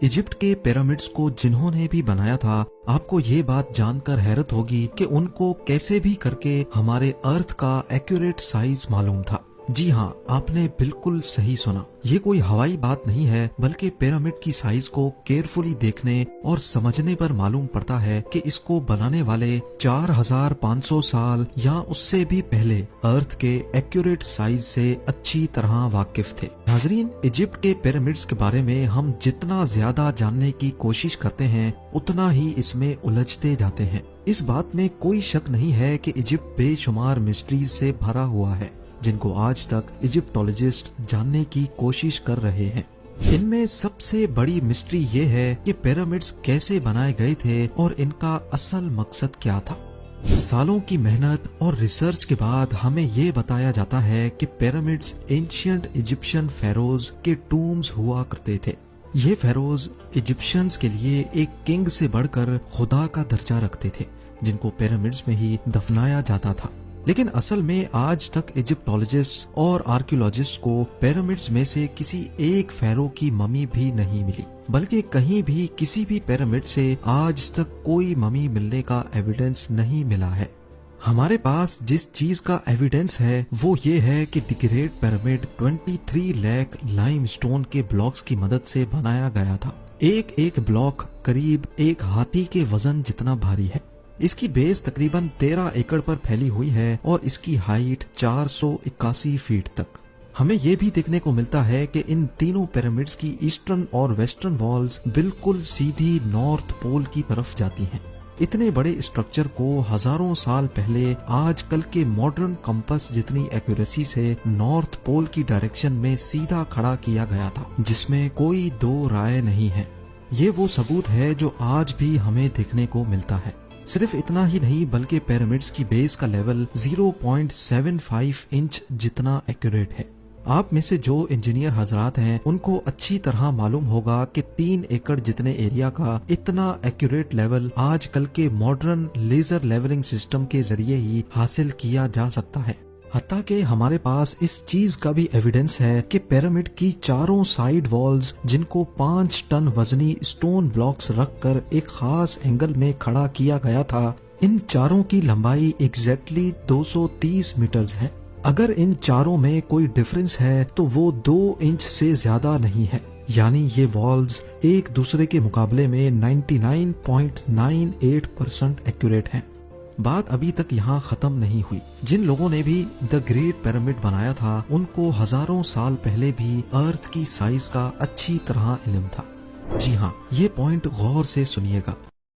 Egypt के pyramids को जिन्होंने भी बनाया था, आपको ये बात जानकर हैरत होगी कि उनको कैसे भी करके हमारे अर्थ का एक्यूरेट साइज मालूम था। जी हाँ, आपने बिल्कुल सही सुना। ये कोई हवाई बात नहीं है, बल्कि पिरामिड की साइज को केयरफुली देखने और समझने पर मालूम पड़ता है कि इसको बनाने वाले 4500 साल या उससे भी पहले अर्थ के एक्यूरेट साइज से अच्छी तरह वाकिफ थे। नाजरीन, इजिप्ट के पिरामिड्स के बारे में हम जितना ज्यादा जानने की कोशिश करते हैं, उतना ही इसमें उलझते जाते हैं। इस बात में कोई शक नहीं है कि इजिप्ट बेशुमार मिस्ट्रीज से भरा हुआ है, जिनको आज तक इजिप्टोलॉजिस्ट जानने की कोशिश कर रहे हैं। इनमें सबसे बड़ी मिस्ट्री ये है कि पिरामिड्स कैसे बनाए गए थे और इनका असल मकसद क्या था। सालों की मेहनत और रिसर्च के बाद हमें ये बताया जाता है कि पिरामिड्स एंशिएंट इजिप्शियन फेरोज के टूम्स हुआ करते थे। ये फेरोज इजिप्शियंस के लिए एक किंग से बढ़कर खुदा का दर्जा रखते थे, जिनको पिरामिड्स में ही दफनाया जाता था। लेकिन असल में आज तक इजिप्टोलॉजिस्ट और आर्कियोलॉजिस्ट को पिरामिड्स में से किसी एक फेरो की ममी भी नहीं मिली, बल्कि कहीं भी किसी भी पिरामिड से आज तक कोई ममी मिलने का एविडेंस नहीं मिला है। हमारे पास जिस चीज का एविडेंस है वो ये है कि the great pyramid 23 lakh limestone के ब्लॉक्स की मदद से बनाया गया था। एक एक ब्लॉक करीब एक हाथी के वजन जितना भारी है। इसकी बेस तकरीबन 13 एकड़ पर फैली हुई है और इसकी हाइट 481 फीट तक। हमें यह भी देखने को मिलता है कि इन तीनों पिरामिड्स की ईस्टर्न और वेस्टर्न वॉल्स बिल्कुल सीधी नॉर्थ पोल की तरफ जाती हैं। इतने बड़े स्ट्रक्चर को हजारों साल पहले आजकल के मॉडर्न कंपास जितनी एक्यूरेसी से नॉर्थ पोल की डायरेक्शन में सीधा खड़ा किया गया था, जिसमें कोई दो राय नहीं है। ये वो सबूत है जो आज भी हमें देखने को मिलता है। सिर्फ इतना ही नहीं, बल्कि पिरामिड्स की बेस का लेवल 0.75 इंच जितना एक्यूरेट है। आप में से जो इंजीनियर हजरात हैं, उनको अच्छी तरह मालूम होगा कि 3 एकड़ जितने एरिया का इतना एक्यूरेट लेवल आजकल के मॉडर्न लेजर लेवलिंग सिस्टम के जरिए ही हासिल किया जा सकता है। हत्ता कि हमारे पास इस चीज का भी एविडेंस है कि पिरामिड की चारों साइड वॉल्स, जिनको 5 टन वजनी स्टोन ब्लॉक्स रखकर एक खास एंगल में खड़ा किया गया था, इन चारों की लंबाई एग्जैक्टली 230 मीटर्स है। अगर इन चारों में कोई डिफरेंस है तो वो 2 इंच से ज्यादा नहीं है। यानी ये वॉल्स एक दूसरे के मुकाबले में 99.98% एक्यूरेट हैं। बात अभी तक यहाँ खत्म नहीं हुई। जिन लोगों ने भी द ग्रेट पिरामिड बनाया था, उनको हजारों साल पहले भी अर्थ की साइज का अच्छी तरह इल्म था। जी हाँ, ये पॉइंट गौर से सुनिएगा।